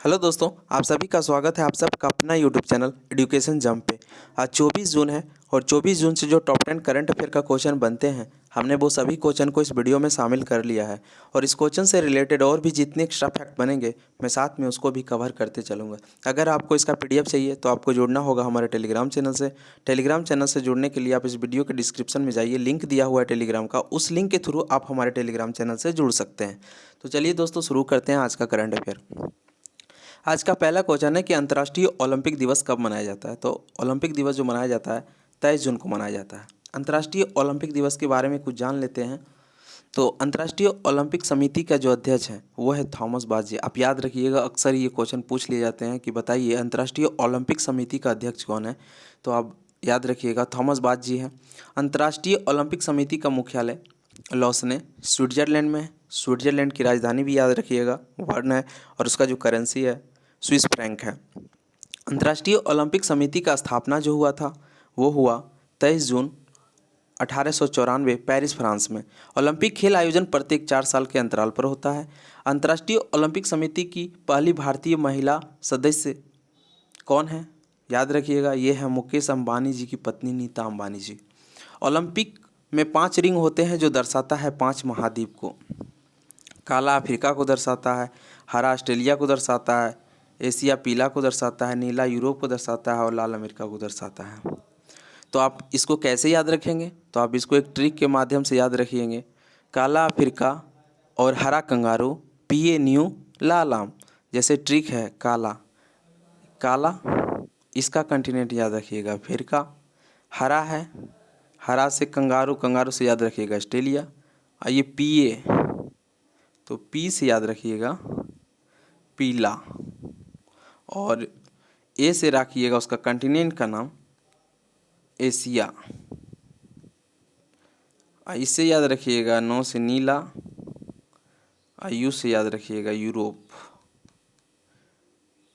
Hello दोस्तों, आप सभी का स्वागत है आप सबका अपना यूट्यूब चैनल एजुकेशन जंप पे। आज 24 जून है और 24 जून से जो टॉप 10 करंट अफेयर का क्वेश्चन बनते हैं, हमने वो सभी क्वेश्चन को इस वीडियो में शामिल कर लिया है। और इस क्वेश्चन से रिलेटेड और भी जितने एक्स्ट्रा फैक्ट बनेंगे, मैं साथ में उसको भी कवर करते चलूँगा। अगर आपको इसका PDF चाहिए तो आपको जुड़ना होगा हमारे टेलीग्राम चैनल से। टेलीग्राम चैनल से जुड़ने के लिए आप इस वीडियो के डिस्क्रिप्शन में जाइए, लिंक दिया हुआ है टेलीग्राम का, उस लिंक के थ्रू आप हमारे टेलीग्राम चैनल से जुड़ सकते हैं। तो चलिए दोस्तों, शुरू करते हैं आज का करंट अफेयर। आज का पहला क्वेश्चन है कि अंतर्राष्ट्रीय ओलंपिक दिवस कब मनाया जाता है। तो ओलंपिक दिवस जो मनाया जाता है 23 जून को मनाया जाता है। अंतर्राष्ट्रीय ओलंपिक दिवस के बारे में कुछ जान लेते हैं। तो अंतर्राष्ट्रीय ओलंपिक समिति का जो अध्यक्ष है वो है थॉमस बाच जी। आप याद रखिएगा, अक्सर ये क्वेश्चन पूछ लिए जाते हैं कि बताइए अंतर्राष्ट्रीय ओलंपिक समिति का अध्यक्ष कौन है। तो आप याद रखिएगा, थॉमस बाच जी हैं। अंतर्राष्ट्रीय ओलंपिक समिति का मुख्यालय लॉसने स्विट्जरलैंड में है। स्विट्जरलैंड की राजधानी भी याद रखिएगा बर्न है, और उसका जो करेंसी है स्विस फ्रैंक है। अंतर्राष्ट्रीय ओलंपिक समिति का स्थापना जो हुआ था वो हुआ 23 जून 1894 पेरिस फ्रांस में। ओलंपिक खेल आयोजन प्रत्येक 4 साल के अंतराल पर होता है। अंतर्राष्ट्रीय ओलंपिक समिति की पहली भारतीय महिला सदस्य कौन है? याद रखिएगा, ये है मुकेश अंबानी जी की पत्नी नीता अंबानी जी। ओलंपिक में 5 रिंग होते हैं जो दर्शाता है 5 महाद्वीप को। काला अफ्रीका को दर्शाता है, हरा ऑस्ट्रेलिया को दर्शाता है, एशिया पीला को दर्शाता है, नीला यूरोप को दर्शाता है और लाल अमेरिका को दर्शाता है। तो आप इसको कैसे याद रखेंगे? तो आप इसको एक ट्रिक के माध्यम से याद रखिएंगे। काला अफ्रीका और हरा कंगारू, पिए न्यू लाल आम। जैसे ट्रिक है काला, काला इसका कंटिनेंट याद रखिएगा अफ्रीका, हरा है, हरा से कंगारू, कंगारू से याद रखिएगा ऑस्ट्रेलिया, और ये पिए तो पी से याद रखिएगा पीला, और ए से रखिएगा उसका कंटिनेंट का नाम एशिया। इससे याद रखिएगा नो से नीला, यू से याद रखिएगा यूरोप,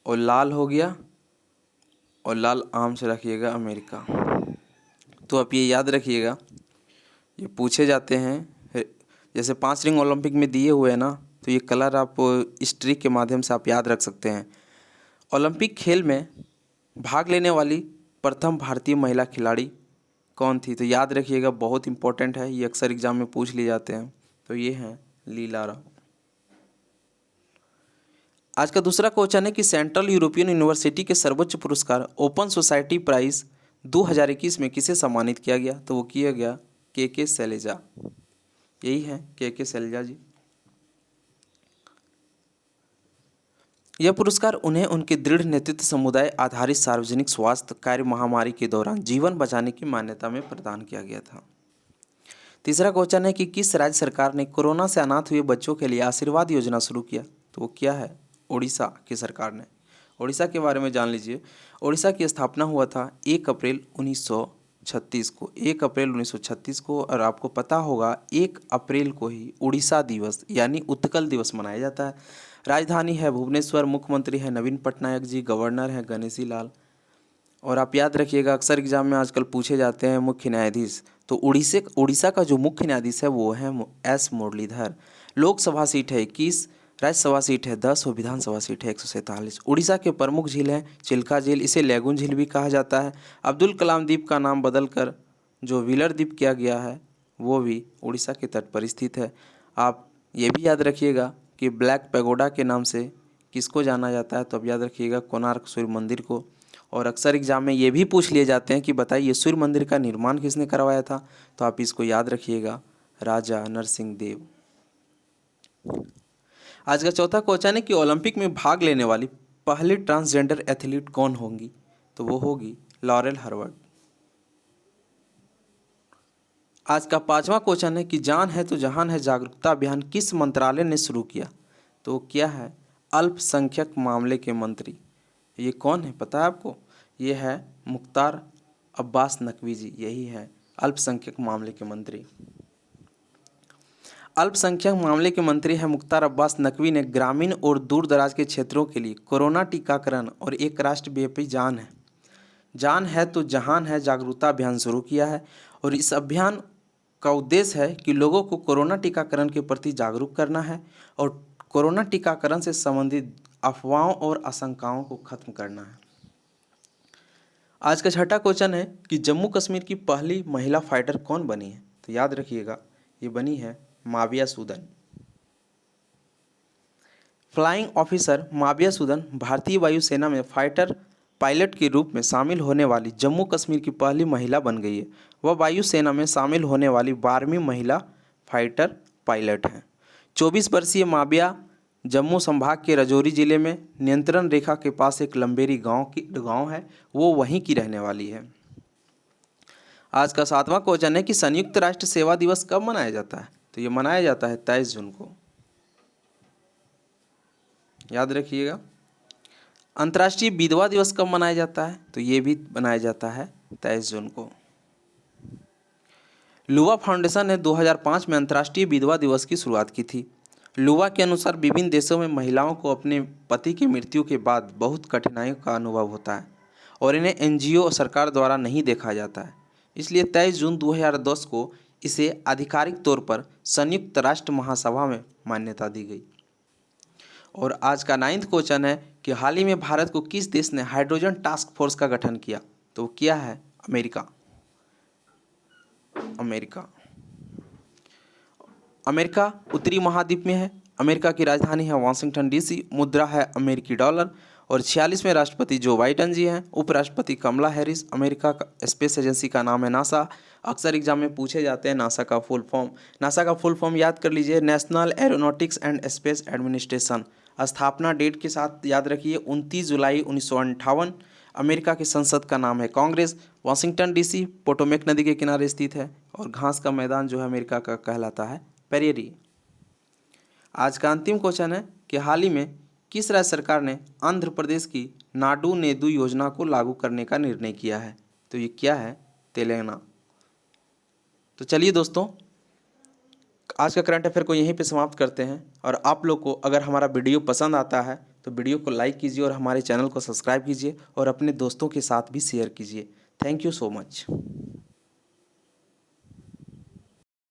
और लाल हो गया, और लाल आम से रखिएगा अमेरिका। तो आप ये याद रखिएगा, ये पूछे जाते हैं जैसे 5 रिंग ओलंपिक में दिए हुए हैं ना, तो ये कलर आप इस ट्रिक के माध्यम से आप याद रख सकते हैं। ओलंपिक खेल में भाग लेने वाली प्रथम भारतीय महिला खिलाड़ी कौन थी? तो याद रखिएगा, बहुत इंपॉर्टेंट है, ये अक्सर एग्जाम में पूछ लिए जाते हैं। तो ये हैं लीला राव। आज का दूसरा क्वेश्चन है कि सेंट्रल यूरोपियन यूनिवर्सिटी के सर्वोच्च पुरस्कार ओपन सोसाइटी प्राइज 2021 में किसे सम्मानित किया गया? तो वो किया गया के शैलजा। यही है के शैलजा जी। यह पुरस्कार उन्हें उनके दृढ़ नेतृत्व, समुदाय आधारित सार्वजनिक स्वास्थ्य कार्य, महामारी के दौरान जीवन बचाने की मान्यता में प्रदान किया गया था। तीसरा क्वेश्चन है कि किस राज्य सरकार ने कोरोना से अनाथ हुए बच्चों के लिए आशीर्वाद योजना शुरू किया? तो वो क्या है? उड़ीसा की सरकार ने। उड़ीसा के बारे में जान लीजिए। उड़ीसा की स्थापना हुआ था 1 अप्रैल 1936 को। 1 अप्रैल 1936 को। और आपको पता होगा 1 अप्रैल को ही उड़ीसा दिवस यानी उत्कल दिवस मनाया जाता है। राजधानी है भुवनेश्वर, मुख्यमंत्री है नवीन पटनायक जी, गवर्नर है गणेशी लाल। और आप याद रखिएगा, अक्सर एग्जाम में आजकल पूछे जाते हैं मुख्य न्यायाधीश। तो उड़ीसा का जो मुख्य न्यायाधीश है वो है एस मुरलीधर। लोकसभा सीट है 21, राज्यसभा सीट है 10 और विधानसभा सीट है 147। उड़ीसा के प्रमुख झील हैं चिल्का झील, इसे लेगुन झील भी कहा जाता है। अब्दुल कलाम द्वीप का नाम बदलकर जो व्हीलर द्वीप किया गया है वो भी उड़ीसा के तट पर स्थित है। आप ये भी याद रखिएगा कि ब्लैक पैगोडा के नाम से किसको जाना जाता है? तो अब याद रखिएगा कोणार्क सूर्य मंदिर को। और अक्सर एग्जाम में ये भी पूछ लिए जाते हैं कि बताइए सूर्य मंदिर का निर्माण किसने करवाया था? तो आप इसको याद रखिएगा राजा नरसिंह देव। आज का चौथा क्वेश्चन है कि ओलंपिक में भाग लेने वाली पहली ट्रांसजेंडर एथलीट कौन होंगी? तो वो होगी लॉरेल हर्वर्ड। आज का पांचवा क्वेश्चन है कि जान है तो जहान है जागरूकता अभियान किस मंत्रालय ने शुरू किया? तो क्या है? अल्पसंख्यक मामले के मंत्री। ये कौन है पता है आपको? ये है मुख्तार अब्बास नकवी जी। यही है अल्पसंख्यक मामले के मंत्री। अल्पसंख्यक मामले के मंत्री है मुख्तार अब्बास नकवी ने ग्रामीण और दूर दराज के क्षेत्रों के लिए कोरोना टीकाकरण और एक राष्ट्रव्यापी जान है तो जहान है जागरूकता अभियान शुरू किया है। और इस अभियान का उद्देश्य है कि लोगों को कोरोना टीकाकरण के प्रति जागरूक करना है और कोरोना टीकाकरण से संबंधित अफवाहों और आशंकाओं को खत्म करना है। आज का छठा क्वेश्चन है कि जम्मू कश्मीर की पहली महिला फाइटर कौन बनी है? तो याद रखिएगा, ये बनी है माविया सूदन। फ्लाइंग ऑफिसर माविया सूदन भारतीय वायुसेना में फाइटर पायलट के रूप में शामिल होने वाली जम्मू कश्मीर की पहली महिला बन गई है। वह वायुसेना में शामिल होने वाली 12वीं महिला फाइटर पायलट हैं। 24 वर्षीय माविया जम्मू संभाग के राजौरी जिले में नियंत्रण रेखा के पास एक लंबेरी गांव है, वो वहीं की रहने वाली है। आज का 7वां क्वेश्चन है कि संयुक्त राष्ट्र सेवा दिवस कब मनाया जाता है? तो ये मनाया जाता है 23 जून को। याद रखिएगा। अंतर्राष्ट्रीय विधवा दिवस कब मनाया जाता है? तो ये भी मनाया जाता है 23 जून को। लुवा फाउंडेशन ने 2005 में अंतर्राष्ट्रीय विधवा दिवस की शुरुआत की थी। लुवा के अनुसार विभिन्न देशों में महिलाओं को अपने पति की मृत्यु के बाद बहुत कठिनाइयों का अनुभव होता है और इन्हें एनजीओ और सरकार द्वारा नहीं देखा जाता है। इसलिए 23 जून 2010 को इसे आधिकारिक तौर पर संयुक्त राष्ट्र महासभा में मान्यता दी गई। और आज का 9वां क्वेश्चन है कि हाल ही में भारत को किस देश ने हाइड्रोजन टास्क फोर्स का गठन किया? तो किया है अमेरिका। अमेरिका उत्तरी महाद्वीप में है। अमेरिका की राजधानी है वाशिंगटन डीसी। मुद्रा है अमेरिकी डॉलर। और 46वें राष्ट्रपति जो बाइडेन जी हैं। उपराष्ट्रपति कमला हैरिस। अमेरिका का स्पेस एजेंसी का नाम है नासा। अक्सर एग्जाम में पूछे जाते हैं नासा का फुल फॉर्म याद कर लीजिए, national aeronautics and space administration. स्थापना डेट के साथ याद रखिए 29 जुलाई 1958। अमेरिका की संसद का नाम है कांग्रेस। वाशिंगटन डीसी पोटोमेक नदी के किनारे स्थित है। और घास का मैदान जो है अमेरिका का कहलाता है पेरेरी। आज का अंतिम क्वेश्चन है कि हाल ही में किस राज्य सरकार ने आंध्र प्रदेश की नाडू नेदू योजना को लागू करने का निर्णय किया है? तो ये क्या है? तेलंगाना। तो चलिए दोस्तों, आज का करंट अफेयर को यहीं पे समाप्त करते हैं। और आप लोग को अगर हमारा वीडियो पसंद आता है तो वीडियो को लाइक कीजिए और हमारे चैनल को सब्सक्राइब कीजिए और अपने दोस्तों के साथ भी शेयर कीजिए। Thank you so much.